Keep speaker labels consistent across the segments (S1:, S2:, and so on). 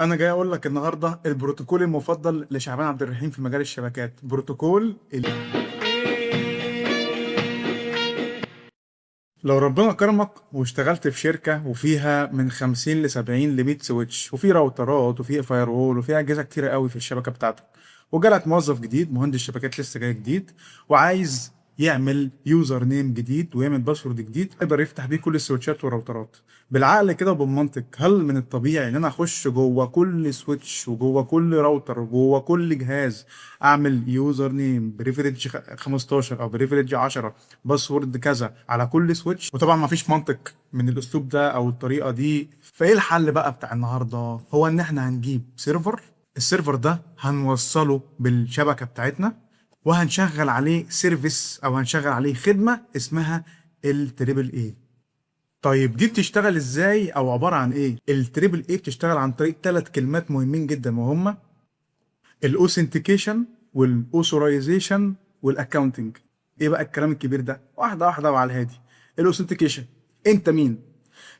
S1: انا جاي اقول لك النهارده البروتوكول المفضل لشعبان عبد الرحيم في مجال الشبكات، بروتوكول لو ربنا كرمك واشتغلت في شركه وفيها من 50 ل 70 ل 100 سويتش، وفي راوترات وفي فاير وول وفي اجهزه كتيره قوي في الشبكه بتاعتك، وجالك موظف جديد مهندس شبكات لسه جاي جديد وعايز يعمل يوزر نيم جديد ويعمل باسورد جديد يقدر يفتح بيه كل السويتشات والراوترات. بالعقل كده وبالمنطق، هل من الطبيعي ان انا اخش جوه كل سويتش وجوه كل راوتر وجوه كل جهاز اعمل يوزر نيم بريفريج 15 او بريفريج 10 باسورد كذا على كل سويتش؟ وطبعا ما فيش منطق من الاسلوب ده او الطريقه دي. فايه الحل بقى بتاع النهارده؟ هو ان احنا هنجيب سيرفر، السيرفر ده هنوصله بالشبكه بتاعتنا وهنشغل عليه سيرفيس او هنشغل عليه خدمه اسمها التريبل اي. طيب دي بتشتغل ازاي او عباره عن ايه؟ التريبل اي بتشتغل عن طريق ثلاث كلمات مهمين جدا، وهما الاوثنتيكيشن والاوثورايزيشن والاكاونتنج. ايه بقى الكلام الكبير ده؟ واحده واحده وعلى الهادي. الاوثنتيكيشن، انت مين؟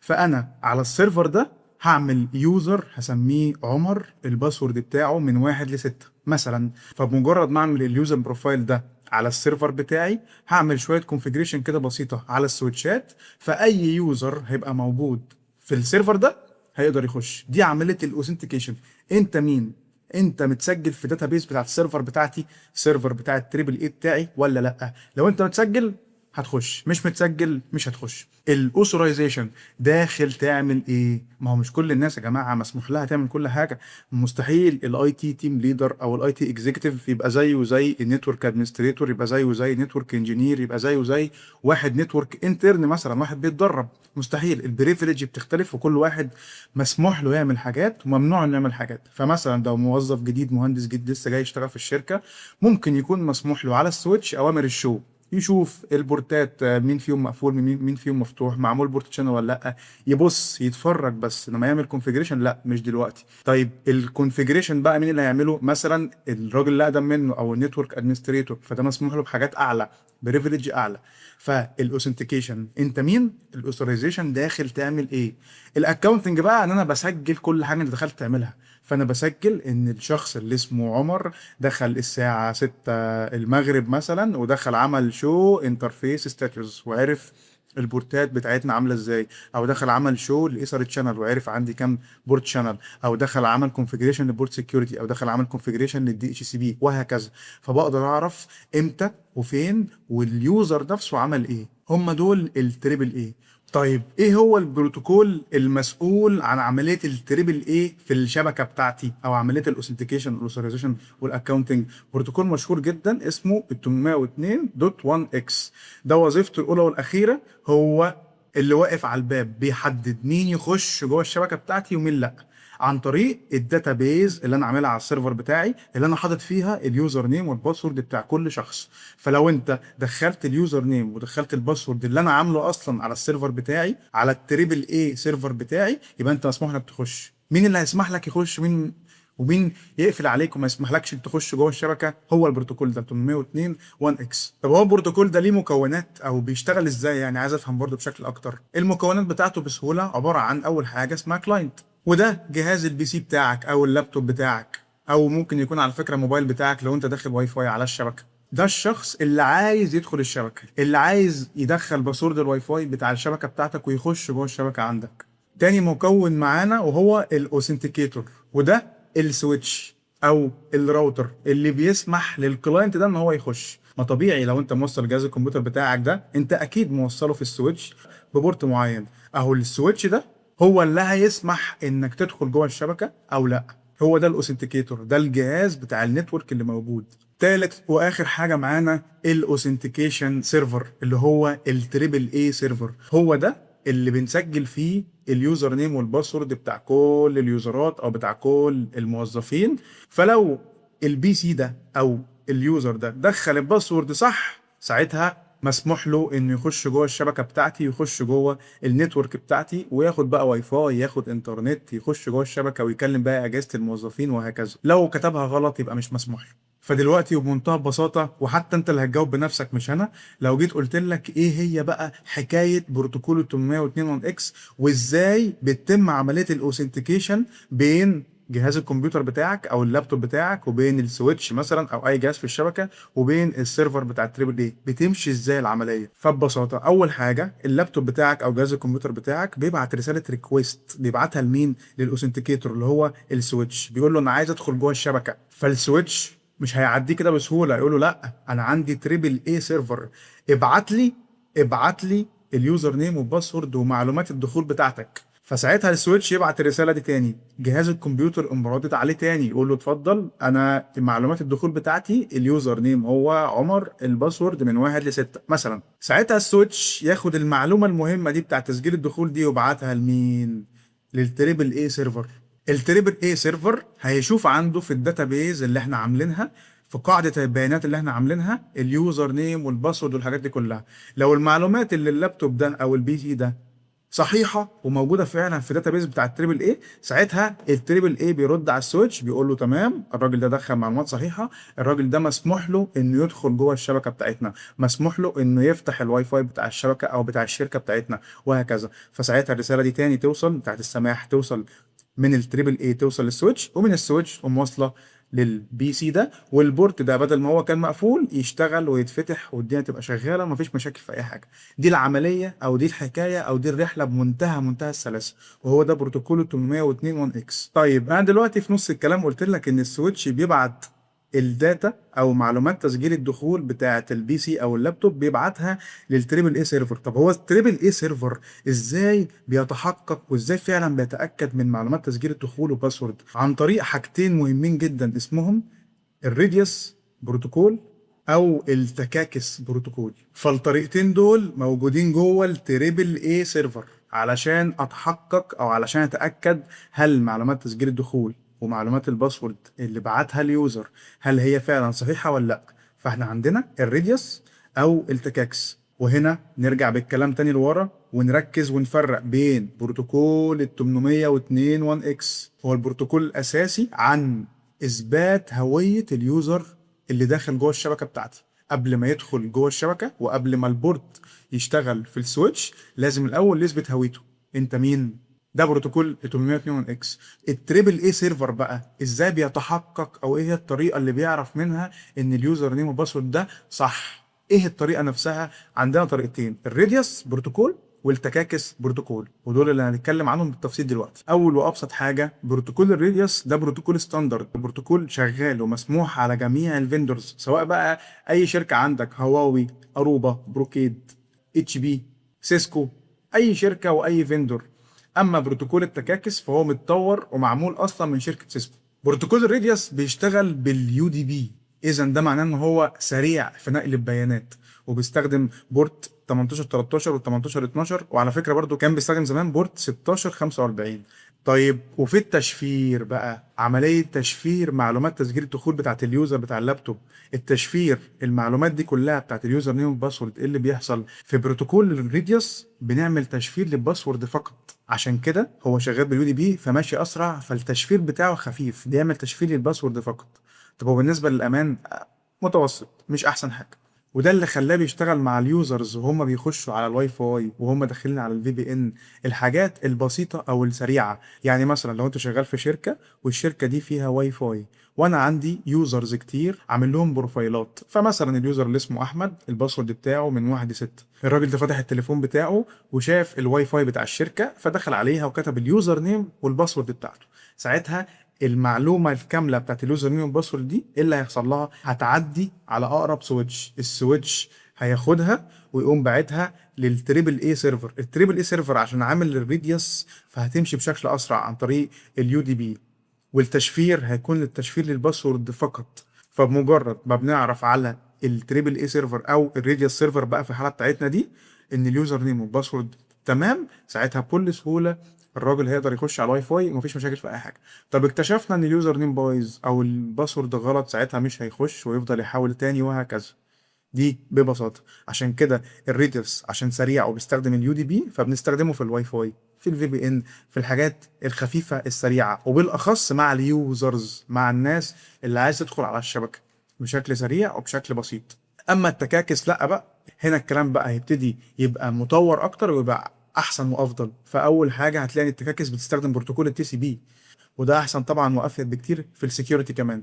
S1: فانا على السيرفر ده هعمل يوزر هسميه عمر، الباسورد بتاعه من 1 ل6 مثلا. فبمجرد ما اعمل اليوزر بروفايل ده على السيرفر بتاعي هعمل شويه كونفيجريشن كده بسيطه على السويتشات، فاي يوزر هيبقى موجود في السيرفر ده هيقدر يخش. دي عمليه الاوثنتيكيشن. انت مين؟ انت متسجل في داتابيس بتاعت السيرفر بتاعتي، السيرفر بتاع التريبل اي بتاعي ولا لا؟ لو انت متسجل هتخش، مش متسجل مش هتخش. الاوثورايزيشن، داخل تعمل ايه؟ ما هو مش كل الناس يا جماعه مسموح لها تعمل كل حاجه. مستحيل الاي تي تيم ليدر او الاي تي اكزيكتيف يبقى زيه زي النتورك ادمنستريتور، يبقى زيه زي نتورك انجينير، يبقى زيه زي واحد نتورك انترن مثلا، واحد بيتدرب. مستحيل. البريفليج بتختلف وكل واحد مسموح له يعمل حاجات وممنوع انه يعمل حاجات. فمثلا لو موظف جديد مهندس جديد لسه جاي يشتغل في الشركه، ممكن يكون مسموح له على السويتش اوامر الشو، يشوف البورتات مين فيهم مقفول مين فيهم مفتوح، معمول بورت شانل ولا لا، يبص يتفرج. بس لما يعمل كونفيجريشن لا، مش دلوقتي. طيب الكونفيجريشن بقى مين اللي هيعمله؟ مثلا الراجل اللي اقدم منه او النتورك ادمنستريتور، فده مسموح له بحاجات اعلى، بريفليج اعلى. فالاوثنتيكيشن انت مين، الاوثورايزيشن داخل تعمل ايه، الاكونتنج بقى ان انا بسجل كل حاجه انت دخلت تعملها. فانا بسجل ان الشخص اللي اسمه عمر دخل الساعه 6 المغرب مثلا، ودخل عمل شو انترفيس ستاتوس وعرف البورتات بتاعتنا عامله ازاي، او دخل عمل شو لايثر تشانل وعرف عندي كام بورت شانل، او دخل عمل كونفيجريشن للبورت سكيورتي، او دخل عمل كونفيجريشن للدي اتش سي بي، وهكذا. فبقدر اعرف امتى وفين واليوزر نفسه عمل ايه. هم دول التريبل اي. طيب ايه هو البروتوكول المسؤول عن عمليه التريبل اي في الشبكه بتاعتي او عمليه الاوثنتيكيشن والاوثرايزيشن والاكونتنج؟ بروتوكول مشهور جدا اسمه 802.1 اكس. ده وظيفته الاولى والاخيره هو اللي واقف على الباب بيحدد مين يخش جوه الشبكه بتاعتي ومين لا، عن طريق الداتابيز اللي انا عاملها على السيرفر بتاعي، اللي انا حاطط فيها اليوزر نيم والباسورد بتاع كل شخص. فلو انت دخلت اليوزر نيم ودخلت الباسورد اللي انا عامله اصلا على السيرفر بتاعي، على التريبل اي سيرفر بتاعي، يبقى انت مسموح لك تخش. مين اللي هيسمح لك يخش مين ومين يقفل عليك وما يسمحلكش تخش جوه الشبكه؟ هو البروتوكول ده 802 1 اكس. طب هو البروتوكول ده ليه مكونات او بيشتغل ازاي؟ يعني عايز افهم برضو بشكل اكتر. المكونات بتاعته بسهوله عباره عن اول حاجه اسمها كلاينت، وده جهاز البي سي بتاعك او اللابتوب بتاعك، او ممكن يكون على فكره موبايل بتاعك لو انت داخل واي فاي على الشبكه. ده الشخص اللي عايز يدخل الشبكه، اللي عايز يدخل باسورد الواي فاي بتاع الشبكه بتاعتك ويخش جوه الشبكه عندك. تاني مكون معانا وهو الاوثنتيكيتور، وده السويتش او الراوتر اللي بيسمح للكلاينت ده ان هو يخش. ما طبيعي لو انت موصل جهاز الكمبيوتر بتاعك ده، انت اكيد موصله في السويتش ببورت معين، اهو السويتش ده هو اللي هيسمح انك تدخل جوه الشبكه او لا. هو ده الاوثنتيكيتور، ده الجهاز بتاع النتورك اللي موجود. تالت واخر حاجه معانا الاوثنتيكيشن سيرفر اللي هو التريبل اي سيرفر. هو ده اللي بنسجل فيه اليوزر نيم والباسورد بتاع كل اليوزرات او بتاع كل الموظفين. فلو البي سي ده او اليوزر ده دخل الباسورد صح، ساعتها مسموح له انه يخش جوه الشبكه بتاعتي، يخش جوه النتورك بتاعتي وياخد بقى واي فاي، ياخد انترنت، يخش جوه الشبكه ويكلم بقى اجهزه الموظفين وهكذا. لو كتبها غلط يبقى مش مسموح له. فدلوقتي وبمنتهى البساطه، وحتى انت اللي هتجاوب بنفسك مش انا، لو جيت قلت لك ايه هي بقى حكايه بروتوكول 802 اكس وازاي بتتم عمليه الاوثنتيكيشن بين جهاز الكمبيوتر بتاعك او اللابتوب بتاعك وبين السويتش مثلا او اي جهاز في الشبكه وبين السيرفر بتاع التريبل اي، بتمشي ازاي العمليه؟ فببساطه اول حاجه اللابتوب بتاعك او جهاز الكمبيوتر بتاعك بيبعت رساله ريكويست، بيبعتها لمين؟ للاوثنتيكيتور اللي هو السويتش، بيقول له انا عايز ادخل جوه الشبكه. فالسويتش مش هيعديه كده بسهوله، يقول له لا انا عندي تريبل اي سيرفر، ابعت لي اليوزر نيم والباسورد ومعلومات الدخول بتاعتك. فساعتها السويتش يبعت الرساله دي تاني، جهاز الكمبيوتر قام رادد عليه تاني يقول له اتفضل انا معلومات الدخول بتاعتي اليوزر نيم هو عمر، الباسورد من 1 ل 6 مثلا. ساعتها السويتش ياخد المعلومه المهمه دي بتاعت تسجيل الدخول دي ويبعتها لمين؟ للتريبل اي سيرفر. التريبل اي سيرفر هيشوف عنده في الداتابيز اللي احنا عاملينها، في قاعدة البيانات اللي احنا عاملينها، اليوزر نيم والباسورد والحاجات دي كلها. لو المعلومات اللي اللابتوب ده او البي سي ده صحيحه وموجوده فعلا في داتابيز بتاع التريبل اي، ساعتها التريبل اي بيرد على السويتش بيقول له تمام الراجل ده دخل معلومات صحيحه، الراجل ده مسموح له انه يدخل جوه الشبكه بتاعتنا، مسموح له انه يفتح الواي فاي بتاع الشبكه او بتاع الشركه بتاعتنا وهكذا. فساعتها الرساله دي تاني توصل بتاعت السماح، توصل من التريبل اي توصل للسويتش، ومن السويتش تقوم واصله للبي سي ده، والبورت ده بدل ما هو كان مقفول يشتغل ويتفتح والدنيا تبقى شغاله ومفيش مشاكل في اي حاجه. دي العمليه او دي الحكايه او دي الرحله بمنتهى السلاسه، وهو ده بروتوكول 802 1 اكس. طيب انا دلوقتي في نص الكلام قلت لك ان السويتش بيبعت الداتا او معلومات تسجيل الدخول بتاعه البي سي او اللابتوب بيبعتها للتريبل اي سيرفر. طب هو التريبل اي سيرفر ازاي بيتحقق وازاي فعلا بيتاكد من معلومات تسجيل الدخول وباسورد؟ عن طريق حاجتين مهمين جدا اسمهم الريديوس بروتوكول او التكاكس بروتوكول. فالطريقتين دول موجودين جوه التريبل اي سيرفر علشان اتحقق او علشان اتاكد هل معلومات تسجيل الدخول ومعلومات الباسورد اللي بعتها اليوزر هل هي فعلا صحيحه ولا لا. فاحنا عندنا الريديوس او التكاكس. وهنا نرجع بالكلام تاني لورا ونركز ونفرق بين بروتوكول ال 802 1 اكس، هو البروتوكول الاساسي عن اثبات هويه اليوزر اللي داخل جوه الشبكه بتاعتي. قبل ما يدخل جوه الشبكه وقبل ما البورت يشتغل في السويتش لازم الاول يثبت هويته، انت مين؟ ده بروتوكول 802 اكس. التريبل اي سيرفر بقى ازاي بيتحقق او ايه هي الطريقه اللي بيعرف منها ان اليوزر نيم والباسورد ده صح؟ ايه الطريقه نفسها؟ عندنا طريقتين، الريديوس بروتوكول والتكاكس بروتوكول، ودول اللي هنتكلم عنهم بالتفصيل دلوقتي. اول وابسط حاجه بروتوكول الريديوس، ده بروتوكول ستاندرد، بروتوكول شغال ومسموح على جميع الفيندورز، سواء بقى اي شركه عندك، هواوي، اروبا، بروكيد، اتش بي، سيسكو، اي شركه واي فيندور. اما بروتوكول التكاكس فهو متطور ومعمول اصلا من شركه سيسكو. بروتوكول الريديوس بيشتغل باليو دي بي، اذا ده معناه ان هو سريع في نقل البيانات وبيستخدم بورت 18 13 و 18 12، وعلى فكره برضو كان بيستخدم زمان بورت 16 45. طيب وفي التشفير بقى، عمليه تشفير معلومات تسجيل الدخول بتاعت اليوزر بتاع اللابتوب، التشفير المعلومات دي كلها بتاعت اليوزر نيم والباسورد، ايه اللي بيحصل في بروتوكول الريديوس؟ بنعمل تشفير للباسورد فقط، عشان كده هو شغال باليو دي بي فماشي اسرع، فالتشفير بتاعه خفيف، بيعمل تشفير للباسورد فقط. طب هو بالنسبه للامان متوسط، مش احسن حاجه. وده اللي خلاه بيشتغل مع اليوزرز وهم بيخشوا على الواي فاي وهم داخلين على الفي بي ان، الحاجات البسيطه او السريعه. يعني مثلا لو انت شغال في شركه والشركه دي فيها واي فاي وانا عندي يوزرز كتير عامل لهم بروفايلات، فمثلا اليوزر اللي اسمه احمد الباسورد بتاعه من 1 ل 6، الراجل ده فتح التليفون بتاعه وشاف الواي فاي بتاع الشركه فدخل عليها وكتب اليوزر نيم والباسورد بتاعته. ساعتها المعلومه الكامله بتاعت اليوزر نيم والباسورد دي ايه اللي هيحصل لها؟ هتعدي على اقرب سويتش، السويتش هياخدها ويقوم باعتها للتريبل اي سيرفر. التريبل اي سيرفر عشان عامل للريديوس فهتمشي بشكل اسرع عن طريق اليو دي بي، والتشفير هيكون للتشفير للباسورد فقط. فبمجرد ما بنعرف على التريبل اي سيرفر او الريديوس سيرفر بقى في الحاله بتاعتنا دي ان اليوزر نيم والباسورد تمام، ساعتها بكل سهوله الراجل هيقدر يخش على الواي فاي ومفيش مشاكل في اي حاجه. طب اكتشفنا ان اليوزر نيم بايظ او الباسورد غلط، ساعتها مش هيخش ويفضل يحاول تاني وهكذا. دي ببساطه. عشان كده الريديوس عشان سريع وبيستخدم اليو دي بي فبنستخدمه في الواي فاي، في الفي بي ان، في الحاجات الخفيفه السريعه، وبالاخص مع اليوزرز، مع الناس اللي عايز تدخل على الشبكه بشكل سريع وبشكل بسيط. اما التكاكس لا بقى، هنا الكلام بقى هيبتدي يبقى مطور اكتر ويبقى احسن وافضل. فاول حاجه هتلاقي ان التكاكس بتستخدم بروتوكول التي سي بي، وده احسن طبعا وافيد بكتير في السكيورتي كمان.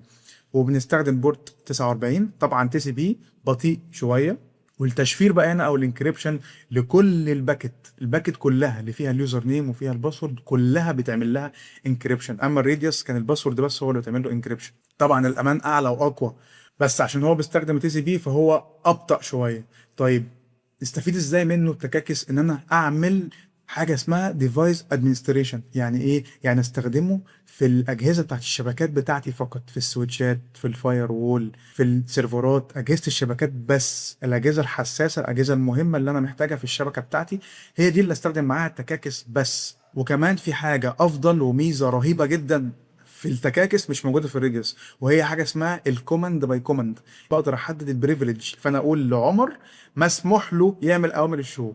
S1: وبنستخدم بورت 49 طبعا، تي سي بي بطيء شويه. والتشفير بقى هنا او الانكريبشن لكل الباكت كلها اللي فيها اليوزر نيم وفيها الباسورد كلها بيتعمل لها انكريبشن. اما الراديوس كان الباسورد بس هو اللي بيتعمل له انكريبشن. طبعا الامان اعلى واقوى، بس عشان هو بيستخدم تي سي بي فهو ابطأ شويه. طيب نستفيد ازاي منه التكاكس؟ ان انا اعمل حاجه اسمها ديفايس ادمنستريشن. يعني ايه؟ يعني استخدمه في الاجهزه بتاعت الشبكات بتاعتي فقط، في السويتشات، في الفاير وول، في السيرفرات، اجهزه الشبكات بس، الاجهزه الحساسه، الاجهزه المهمه اللي انا محتاجها في الشبكه بتاعتي، هي دي اللي استخدم معاها التكاكس بس. وكمان في حاجه افضل وميزه رهيبه جدا في التكاكس مش موجوده في الريديوس، وهي حاجه اسمها الكوماند باي كوماند. بقدر احدد البريفليج، فانا اقول لعمر مسموح له يعمل اوامر الشو،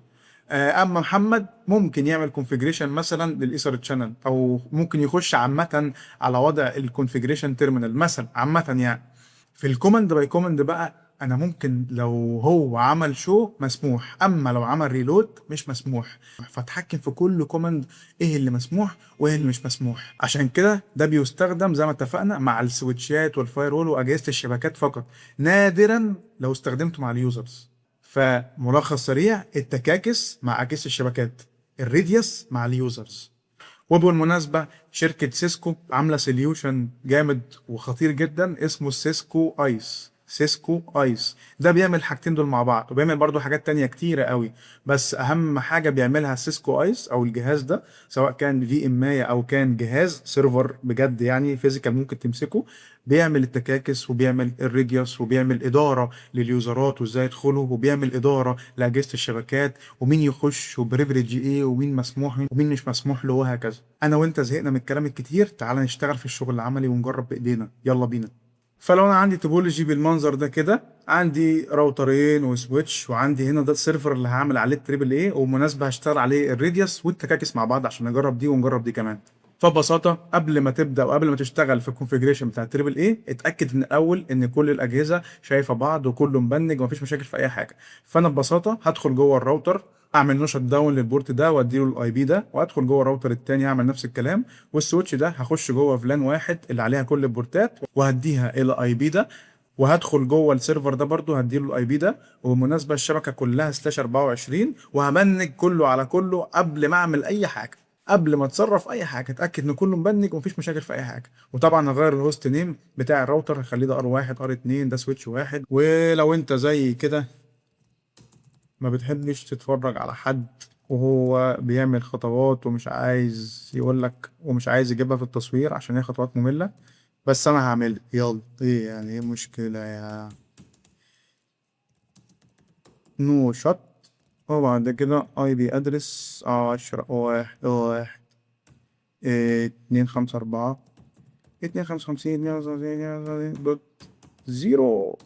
S1: اما محمد ممكن يعمل كونفيجريشن مثلا للايثر تشانل، او ممكن يخش عامه على وضع الكونفيجريشن تيرمينال مثلا عامه يعني. في الكوماند باي كوماند بقى انا ممكن لو هو عمل شو مسموح، اما لو عمل ريلود مش مسموح. فاتحكم في كل كوماند ايه اللي مسموح وايه اللي مش مسموح. عشان كده ده بيستخدم زي ما اتفقنا مع السويتشات والفاير وول واجهزه الشبكات فقط، نادرا لو استخدمته مع اليوزرز. فملخص سريع: التكاكس مع اجهزه الشبكات، الريديوس مع اليوزرز. وبالمناسبة شركة سيسكو عاملة سوليوشن جامد وخطير جدا اسمه سيسكو ايس. سيسكو ايس ده بيعمل الحاجتين دول مع بعض، وبيعمل برضو حاجات تانية كتيرة قوي، بس اهم حاجة بيعملها سيسكو ايس او الجهاز ده، سواء كان في اماية او كان جهاز سيرفر بجد يعني فيزيكال ممكن تمسكه، بيعمل التكاكس وبيعمل الريديوس وبيعمل ادارة لليوزرات وازاي يدخلوا، وبيعمل ادارة لاجهزة الشبكات ومين يخش وبريفليج ايه ومين مسموح له ومين مش مسموح له وهكذا. انا وانت زهقنا من الكلام الكتير، تعال نشتغل في الشغل العملي ونجرب بايدينا، يلا بينا. فلو انا عندي توبولوجي بالمنظر ده كده، عندي راوترين وسويتش، وعندي هنا ده السيرفر اللي هعمل عليه التريبل ايه، وبمناسبه هشتغل عليه الريديوس والتكاكس مع بعض عشان نجرب دي ونجرب دي كمان. فببساطه قبل ما تبدا وقبل ما تشتغل في الكونفيجريشن بتاع التريبل ايه، اتاكد من الاول ان كل الاجهزه شايفه بعض وكله مبنج ومفيش مشاكل في اي حاجه. فانا ببساطه هدخل جوه الراوتر، اعمل نو شت داون للبورت ده واديله الاي بي ده، وادخل جوه الراوتر التاني اعمل نفس الكلام، والسويتش ده هخش جوه فلان واحد اللي عليها كل البورتات وهديها الى اي بي ده، وهدخل جوه السيرفر ده برضو هديله الاي بي ده. وبالمناسبه الشبكه كلها سلاش 24، وهمنج كله على كله قبل ما اعمل اي حاجه. قبل ما اتصرف اي حاجه اتاكد ان كله مبنج ومفيش مشاكل في اي حاجه. وطبعا هغير الهوست نيم بتاع الراوتر، هخليه ده ار1 ار2 ده سويتش واحد. ولو انت زي كده ما بتحبش تتفرج على حد وهو بيعمل خطوات ومش عايز يقولك ومش عايز يجيبها في التصوير عشان هي خطوات مملة، بس انا هعمل يلا ايه يعني، ايه المشكلة يا نو شوت. وبعد كده اي بي ادرس 10 1 254 255 دوت زيرو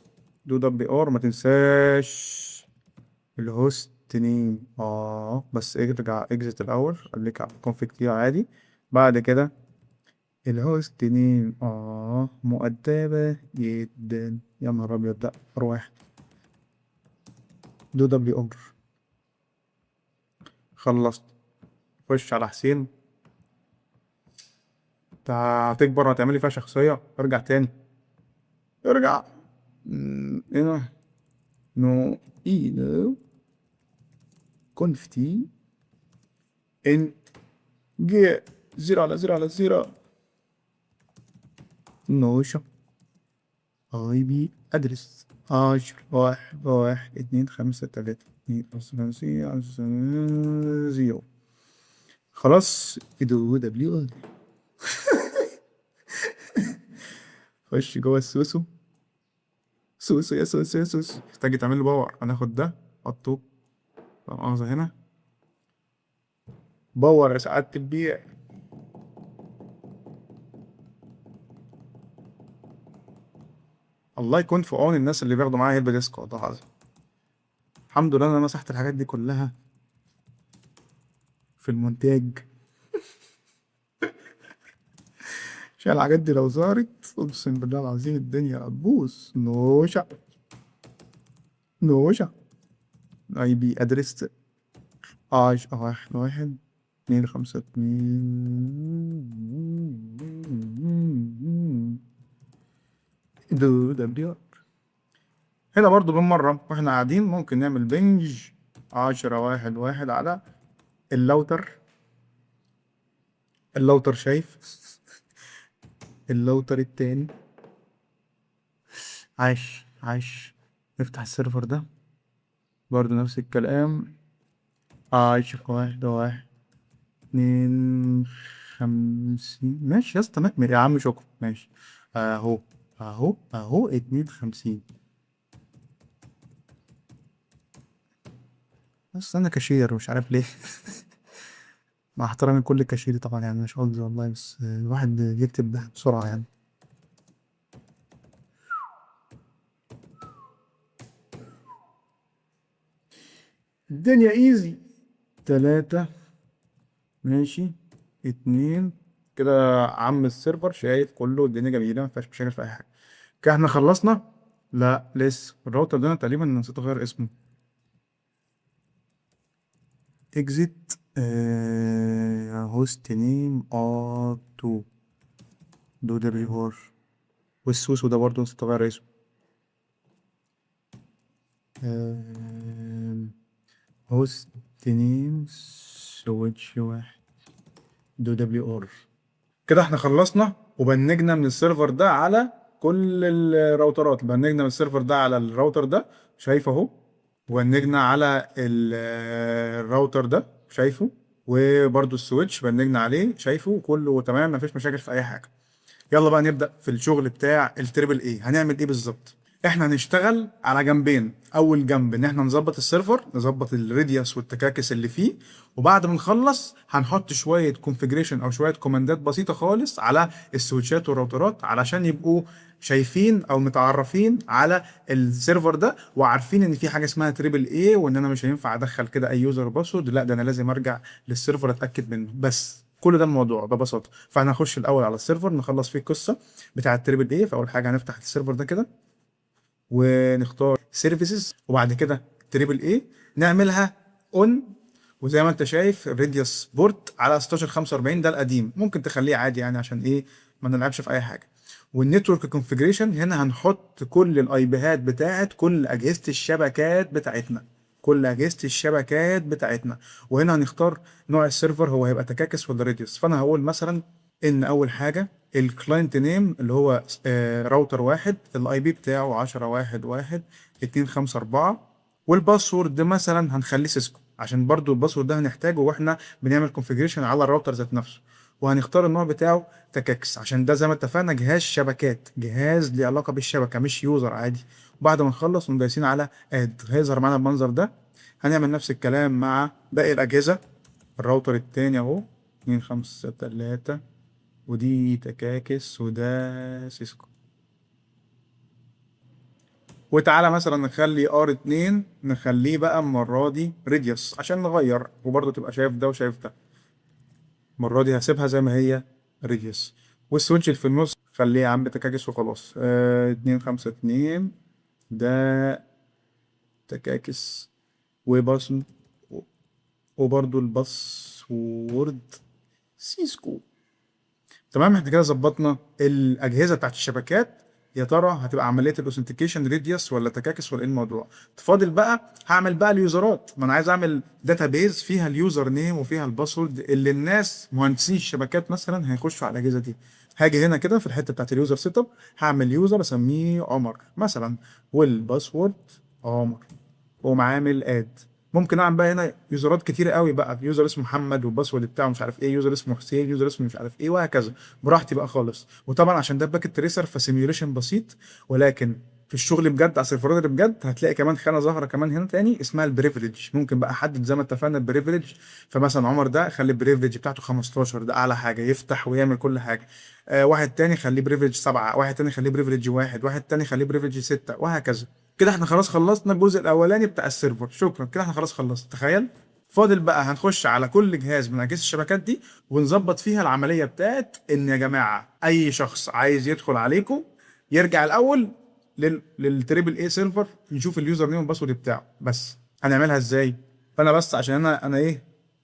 S1: دو دبليو ار. ما تنساش الهوست نيم بس ارجع اكزت الاول، خليك على الكونفيج كتير عادي. بعد كده الهوست نيم مؤدبة جدا، يا نهار ابيض، ده ار1 دو دبليو ار. خلصت، خش على حسين. انت هتكبر هتعملي فيها شخصية، ارجع تاني، ارجع. هنا نو نو كونفتي ان جي 0 على 0 على 0 نوشة اي بي ادرس 10 1 1 2 5 3 2 0. خلاص دو دبليو ار. خش جوه السوسو. سوسو يا سوسو يا سوسو، محتاج تعمل له باور. هناخد ده حطه لا مؤاخذة هنا، باور يا سعادة البيع. الله يكون في عون الناس اللي بياخدوا معايا هيلب ديسك، والله العظيم. الحمد لله انا مسحت الحاجات دي كلها في المونتاج، عشان الحاجات دي لو ظهرت اقسم بالله العظيم الدنيا هتبوظ. نوشة اي بي ادرس واحد واحد اتنين خمسة اتنين دبليو. هنا برضو بالمرة واحنا قاعدين ممكن نعمل بنج 10 واحد واحد على اللوتر. اللوتر شايف اللوتر التاني. عاش. نفتح السيرفر ده برضو نفس الكلام. 10 واحد واحد اتنين 50. ماشي يا اسطى، يا عم شكرا ماشي. اهو 52. بس انا كاشير مش عارف ليه. مع احترامي لكل كاشير طبعا، يعني مش قصدي والله، بس الواحد يكتب ده بسرعة يعني. الدنيا ايزي. 3 ماشي 2 كده. عم السيرفر شايف كله، الدنيا جميلة مفيهاش مشاكل في أي حاجة. كده احنا خلصنا. لا لسه الراوتر ده أنا تقريبا نسيت أغير اسمه. اكزيت هوست نيم R2 دو دبليو. والسوسو ده برضه نسيت أغير اسمه. هوست نيم سويتش واحد دو دبليو. كده احنا خلصنا وبنجنا من السيرفر ده على كل الراوترات. بنجنا من السيرفر ده على الراوتر ده شايفه اهو، وبنجنا على الراوتر ده شايفه، وبرده السويتش بنجنا عليه شايفه، كله تمام مفيش مشاكل في اي حاجه. يلا بقى نبدا في الشغل بتاع التريبل اي. هنعمل ايه بالظبط؟ احنا هنشتغل على جنبين. اول جنب ان احنا نظبط السيرفر، نظبط الريديوس والتكاكس اللي فيه، وبعد ما نخلص هنحط شويه كونفيجريشن او شويه كوماندات بسيطه خالص على السويتشات والراوترات علشان يبقوا شايفين او متعرفين على السيرفر ده، وعارفين ان في حاجه اسمها تريبل اي، وان انا مش هينفع ادخل كده اي يوزر باسورد، لا ده انا لازم ارجع للسيرفر اتاكد منه. بس كل ده الموضوع ببساطه. فاحنا هنخش الاول على السيرفر نخلص فيه القصه بتاعه التريبل اي. فاول حاجه هنفتح السيرفر ده كده ونختار سيرفيسز، وبعد كده تريبل اي نعملها اون. وزي ما انت شايف الراديوس بورت على 1645 ده القديم، ممكن تخليه عادي يعني عشان ايه ما نلعبش في اي حاجه. والنتورك كونفيجريشن هنا هنحط كل الاي بيهات بتاعت كل اجهزه الشبكات بتاعتنا، كل اجهزه الشبكات بتاعتنا. وهنا هنختار نوع السيرفر، هو هيبقى تكاكس ولا راديوس. فانا هقول مثلا ان اول حاجه الكلاينت نيم اللي هو راوتر واحد، الاي بي بتاعه 10 واحد واحد 2 5 4، والباسورد مثلا هنخليه سيسكو عشان برضو الباسورد ده هنحتاجه واحنا بنعمل كونفيجريشن على الراوتر ذات نفسه. وهنختار النوع بتاعه تكاكس عشان ده زي ما اتفقنا جهاز شبكات، جهاز ليه علاقه بالشبكه مش يوزر عادي. وبعد ما نخلص نقوم دايسين على اد، هيظهر معانا المنظر ده. هنعمل نفس الكلام مع باقي الاجهزه. الراوتر التاني اهو 2 5 3، ودي تكاكس وده سيسكو. وتعالى مثلا نخلي R2 نخليه بقى المرة دي ريديوس عشان نغير وبرضه تبقى شايف ده وشايف ده. المرة دي هسيبها زي ما هي ريديوس. والسويتش اللي في النص خليه يا عم تكاكس وخلاص. 2 5 2 ده تكاكس وباص، وبرضه الباسورد سيسكو. تمام احنا كده ظبطنا الاجهزه بتاعت الشبكات. يا ترى هتبقى عمليه الاوثنتيكيشن ريديوس ولا تكاكس ولا ايه الموضوع؟ تفاضل بقى هعمل بقى اليوزرات. ما انا عايز اعمل داتابيز فيها اليوزر نيم وفيها الباسورد اللي الناس مهندسين الشبكات مثلا هيخشوا على الاجهزه دي. هاجي هنا كده في الحته بتاعت اليوزر سيت اب، هعمل يوزر اسميه عمر مثلا، والباسورد عمر، واقوم عامل اد. ممكن اعمل بقى هنا يوزرات كتيره قوي بقى، يوزر اسمه محمد والباسورد بتاعه مش عارف ايه، يوزر اسمه حسين، يوزر اسمه مش عارف ايه، وهكذا براحتي بقى خالص. وطبعا عشان ده باكيت تريسر فسيميوليشن بسيط، ولكن في الشغل بجد على السيرفرات اللي بجد هتلاقي كمان خانه ظاهره كمان هنا تاني اسمها البريفليج. ممكن بقى احدد زي ما اتفقنا البريفليج. فمثلا عمر ده خلي البريفليج بتاعته 15، ده اعلى حاجه يفتح ويعمل كل حاجه. واحد تاني خليه بريفليج 7، واحد تاني خليه بريفليج 1، واحد تاني خليه بريفليج 6، وهكذا. كده احنا خلاص خلصنا الجزء الاولاني بتاع السيرفر. شكرا كده احنا خلاص خلصنا. تخيل فاضل بقى هنخش على كل جهاز من اجهزه الشبكات دي ونظبط فيها العمليه بتاعت ان يا جماعه اي شخص عايز يدخل عليكم يرجع الاول للتريبل اي سيرفر، نشوف اليوزر نيم والباسورد بتاعه. بس هنعملها ازاي؟ فانا بس عشان انا ايه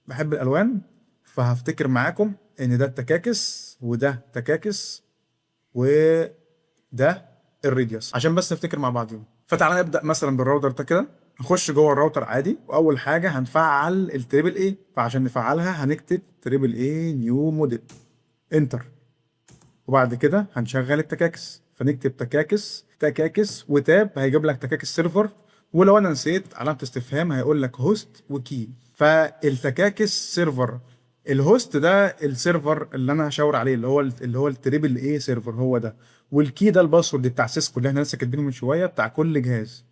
S1: بحب الالوان، فهفتكر معاكم ان ده التكاكس وده تكاكس وده الريديوس عشان بس نفتكر مع بعضهم. فتعالى نبدا مثلا بالراوتر ده كده. نخش جوه الراوتر عادي، واول حاجه هنفعل التريبل اي، فعشان نفعلها هنكتب تريبل اي نيو موديل انتر، وبعد كده هنشغل التكاكس، فنكتب تكاكس وتاب، هيجيب لك تكاكس سيرفر، ولو انا نسيت علامه استفهام هيقول لك هوست وكي. فالتكاكس سيرفر، الهوست ده السيرفر اللي انا هشاور عليه، اللي هو التريبل اي سيرفر هو ده، والكي ده الباسورد بتاع سيسكو اللي احنا لسه كاتبينه من شويه بتاع كل جهاز.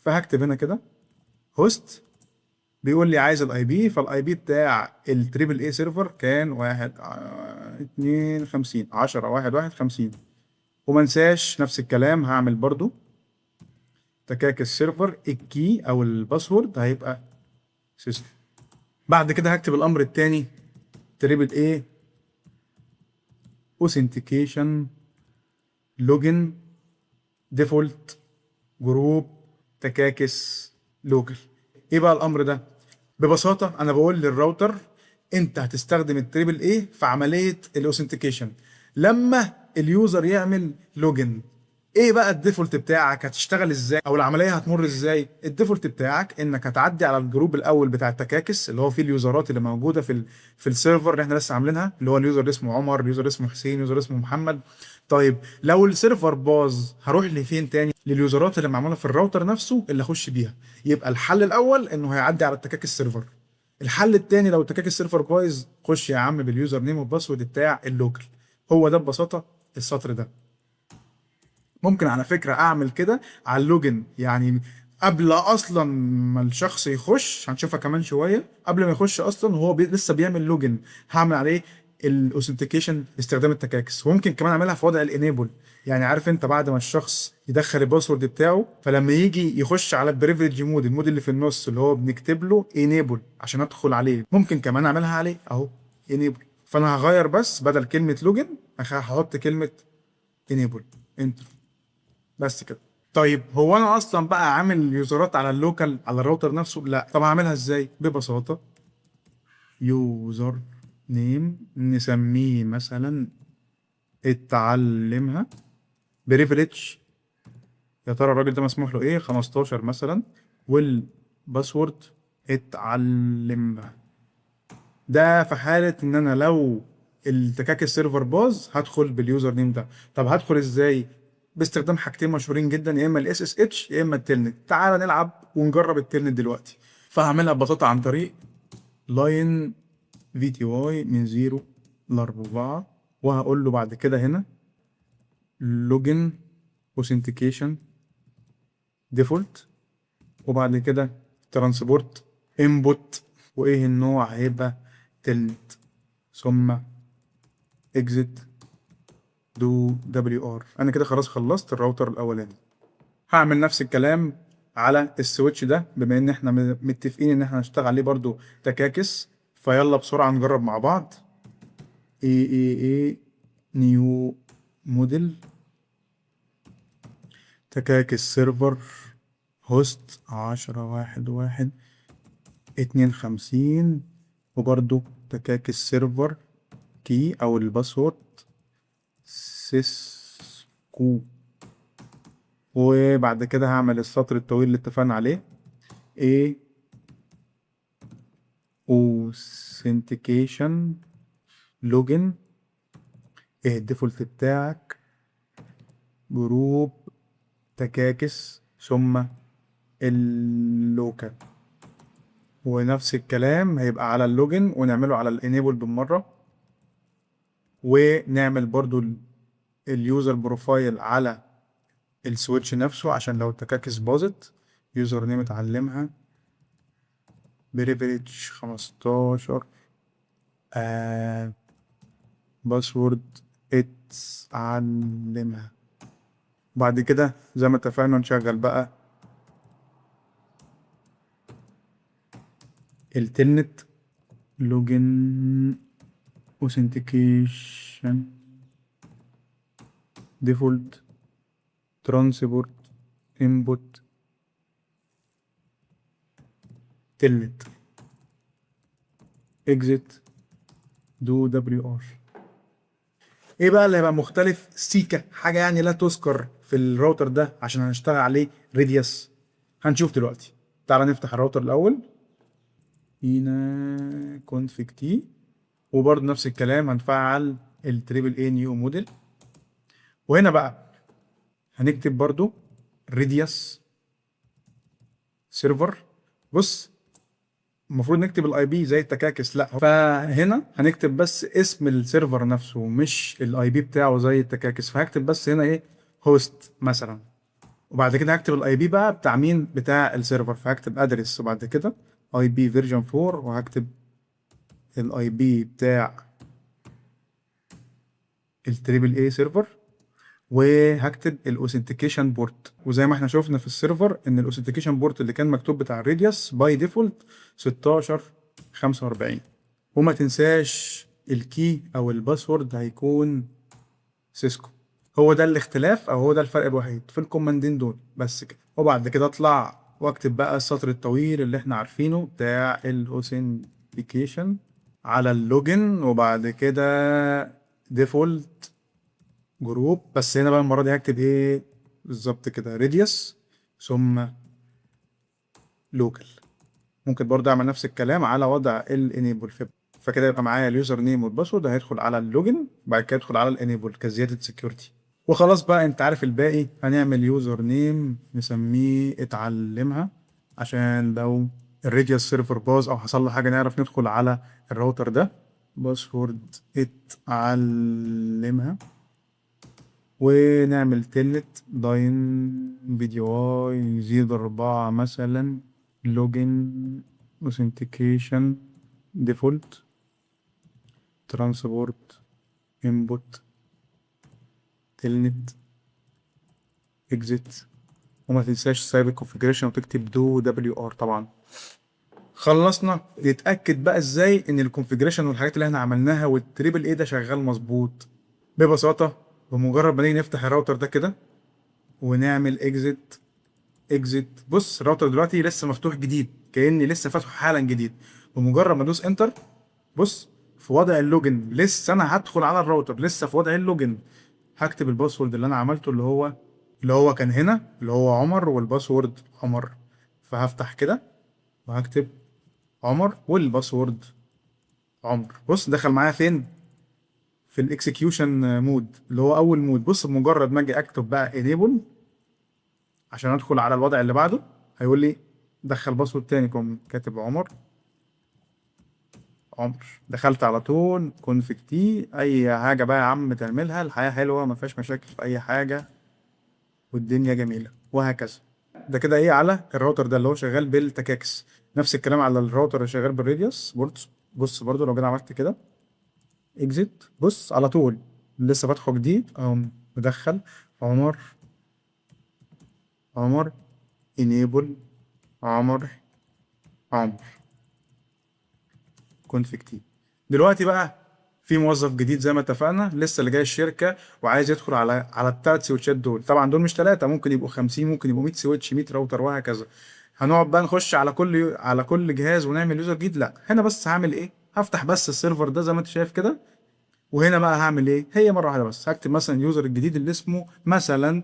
S1: فهكتب هنا كده هوست، بيقول لي عايز الاي بي، فالاي بي بتاع التريبل اي سيرفر كان 52 10 11 50. وما انساش نفس الكلام هعمل برضو تكاكس سيرفر، الكي او الباسورد هيبقى سيستم. بعد كده هكتب الامر الثاني تريبل اي اوثنتيكيشن لوجن ديفولت جروب تكاكس لوكال. ايه بقى الامر ده؟ ببساطه انا بقول للراوتر انت هتستخدم التريبل اي في عمليه الاوثنتيكيشن لما اليوزر يعمل لوجن. ايه بقى الديفولت بتاعك؟ هتشتغل ازاي او العمليه هتمر ازاي؟ الديفولت بتاعك انك هتعدي على الجروب الاول بتاع التكاكس اللي هو فيه اليوزرات اللي موجوده في السيرفر اللي احنا لسه عاملينها، اللي هو اليوزر اللي اسمه عمر، اليوزر اسمه حسين، اليوزر اسمه محمد. طيب لو السيرفر باظ هروح لفين تاني؟ لليوزرات اللي معموله في الراوتر نفسه اللي اخش بيها. يبقى الحل الاول انه هيعدي على التكاكس سيرفر. الحل التاني لو التكاكس سيرفر بايظ، خش يا عم باليوزر نيم والباسورد بتاع اللوكال. هو ده ببساطه السطر ده. ممكن على فكرة اعمل كده على اللوجن، يعني قبل اصلا ما الشخص يخش، هنشوفها كمان شوية، قبل ما يخش اصلا وهو لسه بيعمل لوجن هعمل عليه الاوثنتيكيشن باستخدام التكاكس. وممكن كمان اعملها في وضع الانيبل، يعني عارف انت بعد ما الشخص يدخل الباسورد بتاعه، فلما يجي يخش على البريفليج مود، المود اللي في النص اللي هو بنكتب له انيبل عشان ادخل عليه، ممكن كمان اعملها عليه اهو انيبل. فانا هغير بس بدل كلمة لوجن هحط كلمة انيبل انتر، بس كده. طيب هو انا اصلا بقى عامل يوزرات على اللوكال على الراوتر نفسه؟ لا. طب هعملها ازاي؟ ببساطه يوزر نيم نسميه مثلا اتعلمها بريفليج، يا ترى الراجل ده مسموح له ايه، 15 مثلا، والباسورد اتعلمها. ده في حاله ان انا لو التكاك السيرفر باظ هدخل باليوزر نيم ده. طب هدخل ازاي؟ باستخدام حاجتين مشهورين جدا، يا اما الاس اس اتش يا اما التلنت. تعال نلعب ونجرب التلنت دلوقتي. فهعملها ببساطه عن طريق لاين في تي واي من 0 ل 4، وهقول له بعد كده هنا لوجن اوثنتيكيشن ديفولت، وبعد كده ترانسبورت انبوت، وايه النوع هيبقى تلنت، ثم اكزيت دو دبليو ار. انا كده خلاص خلصت الراوتر الاولاني. هعمل نفس الكلام على السويتش ده، بما ان احنا متفقين ان احنا هنشتغل عليه برضو تكاكس. فيلا بسرعة نجرب مع بعض. اي نيو موديل تكاكس سيرفر هوست 10.1.1.52، وبرضو تكاكس سيرفر كي او الباسورد سيسكو. وبعد كده هعمل السطر الطويل اللي اتفقنا عليه A authentication login، ايه الديفولت بتاعك، جروب تكاكس، ثم اللوكال. ونفس الكلام هيبقى على اللوجن، ونعمله على الانيبل بالمرة، ونعمل برضو اليوزر بروفايل على السويتش نفسه عشان لو التكاكس باظت. يوزر نيم اتعلمها بريفليج 15، باسورد اتعلمها. بعد كده زي ما اتفقنا نشغل بقى التلنت لوجن اوثنتيكيشن ديفولت ترانسبورت انبوت تلنت exit do WR. ايه بقى اللي هيبقى مختلف سيكا، حاجه يعني لا تذكر في الراوتر ده عشان هنشتغل عليه راديوس؟ هنشوف دلوقتي. تعالى نفتح الراوتر الاول، هنا config t، وبرضه نفس الكلام هنفعل التريبل اي نيو موديل. وهنا بقى هنكتب برضه راديوس سيرفر. بص، المفروض نكتب الاي بي زي التكاكس، لا، فهنا هنكتب بس اسم السيرفر نفسه مش الاي بي بتاعه زي التكاكس. فهكتب بس هنا ايه، هوست مثلا، وبعد كده هكتب الاي بي بقى بتاع مين، بتاع السيرفر. فهكتب ادرس وبعد كده اي بي فيرجن 4، وهكتب الاي بي بتاع التريبل اي سيرفر، وهكتب الاوثنتيكيشن بورت. وزي ما احنا شفنا في السيرفر ان الاوثنتيكيشن بورت اللي كان مكتوب بتاع الراديوس باي ديفولت 1645. وما تنساش الكي او الباسورد هيكون سيسكو. هو ده الاختلاف، او هو ده الفرق الوحيد في الكوماندين دول بس كده. وبعد كده اطلع واكتب بقى السطر الطويل اللي احنا عارفينه بتاع الاوثنتيكيشن على اللوجن، وبعد كده ديفولت جروب. بس هنا بقى المره دي هكتب ايه بالظبط كده، راديوس ثم لوكال. ممكن برضه اعمل نفس الكلام على وضع الانيبل. فكده يبقى معايا اليوزر نيم والباسورد، هيدخل على اللوجن بعد كده يدخل على الانيبل كزياده سكيورتي. وخلاص بقى انت عارف الباقي. هنعمل يوزر نيم نسميه اتعلمها، عشان لو الراديوس سيرفر باظ او حصل له حاجه نعرف ندخل على الراوتر ده. باسورد اتعلمها، ونعمل تلت داين بي دي واي يزيد 4 مثلا، لوجن اوثنتيكيشن ديفولت ترانسبورت انبوت تلنت اكزيت. وما تنساش تسيب الكونفيجريشن وتكتب دو دبليو ار طبعا. خلصنا. نتاكد بقى ازاي ان الكونفيجريشن والحاجات اللي احنا عملناها والتريبل اي ده شغال مظبوط. ببساطه، بمجرد ما نيجي نفتح الراوتر ده كده ونعمل اكزيت اكزيت. بص الراوتر دلوقتي لسه مفتوح جديد، كاني لسه فاتحه حالا جديد. بمجرد ما ادوس انتر، بص في وضع اللوجن، لسه انا هدخل على الراوتر لسه في وضع اللوجن، هكتب الباسورد اللي انا عملته اللي هو كان هنا، اللي هو عمر، والباسورد عمر. فهفتح كده وهكتب عمر والباسورد عمر. بص دخل معايا فين، في الاكسكيوشن مود اللي هو اول مود. بص بمجرد ما اجي اكتب بقى انيبل عشان ادخل على الوضع اللي بعده، هيقول لي دخل باسورد تاني. كوم كاتب عمر. دخلت على طول كونفيج تي. اي حاجه بقى يا عم تعملها، الحياه حلوه ما فيهاش مشاكل في اي حاجه، والدنيا جميله، وهكذا. ده كده ايه على الراوتر ده اللي هو شغال بالتكاكس. نفس الكلام على الراوتر اللي شغال بالراديوس. بص برضو لو جينا عملت كده اكزيت، بص على طول لسه فاتحه جديد اهو، مدخل عمر عمر انيبل عمر عمر كونفيج تي. دلوقتي بقى في موظف جديد زي ما اتفقنا لسه اللي جاي الشركه وعايز يدخل على الثلاث سويتشات دول. طبعا دول مش ثلاثه، ممكن يبقوا 50، ممكن يبقوا 100 سويتش، 100 راوتر، وهكذا. هنقعد بقى نخش على كل جهاز ونعمل يوزر جديد؟ لا، هنا بس هعمل ايه، هفتح بس السيرفر ده زي ما انت شايف كده. وهنا بقى هعمل ايه، هي مره واحده بس هكتب مثلا اليوزر الجديد اللي اسمه مثلا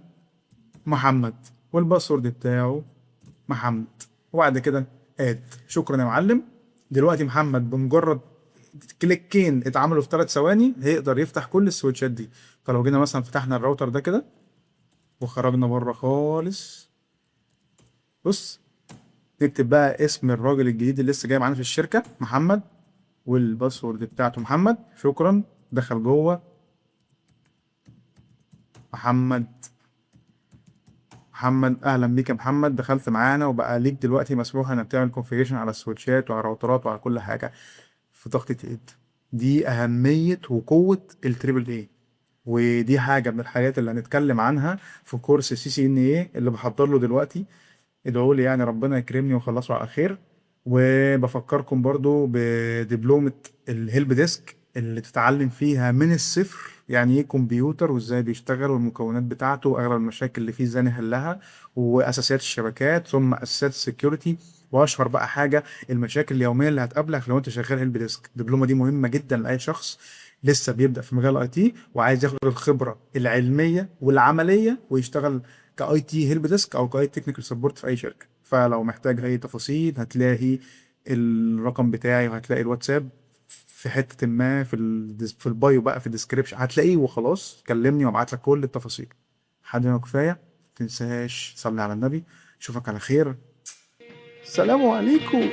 S1: محمد، والباسورد بتاعه محمد، وبعد كده شكرا يا معلم. دلوقتي محمد بمجرد كليكين اتعملوا في 3 ثواني هيقدر يفتح كل السويتشات دي. فلو جينا مثلا فتحنا الراوتر ده كده وخرجنا بره خالص، بص نكتب بقى اسم الراجل الجديد اللي لسه جاي معانا في الشركة محمد، والباسورد بتاعته محمد. شكرا. دخل جوه محمد اهلا بيك يا محمد، دخلت معانا وبقى ليك دلوقتي مسموح انك تعمل كونفيجريشن على السويتشات وعلى الراوترات وعلى كل حاجه في ضغطة ايد. دي اهميه وقوه التريبل اي، ودي حاجه من الحاجات اللي هنتكلم عنها في كورس CCNA اللي بحضر له دلوقتي. ادعوا لي يعني ربنا يكرمني واخلصه على خير. وبفكركم برضو بدبلومة الهيلب ديسك اللي تتعلم فيها من الصفر يعني ايه كمبيوتر وازاي بيشتغل والمكونات بتاعته واغلب المشاكل اللي فيه ازاي نحلها، واساسيات الشبكات ثم اساسيات السكيورتي، واشهر بقى حاجه المشاكل اليوميه اللي هتقابلك لو انت شغال هيلب ديسك. الدبلومه دي مهمه جدا لاي شخص لسه بيبدا في مجال الاي تي وعايز ياخد الخبره العلميه والعمليه ويشتغل كاي تي هيلب ديسك او كاي تكنيكال سبورت في اي شركه. فلو محتاج اي تفاصيل هتلاقي الرقم بتاعي وهتلاقي الواتساب في حته ما في البايو بقى في الديسكريبشن هتلاقيه، وخلاص كلمني وابعت لك كل التفاصيل. حد ما كفايه، متنساش صلي على النبي. اشوفك على خير. السلام عليكم.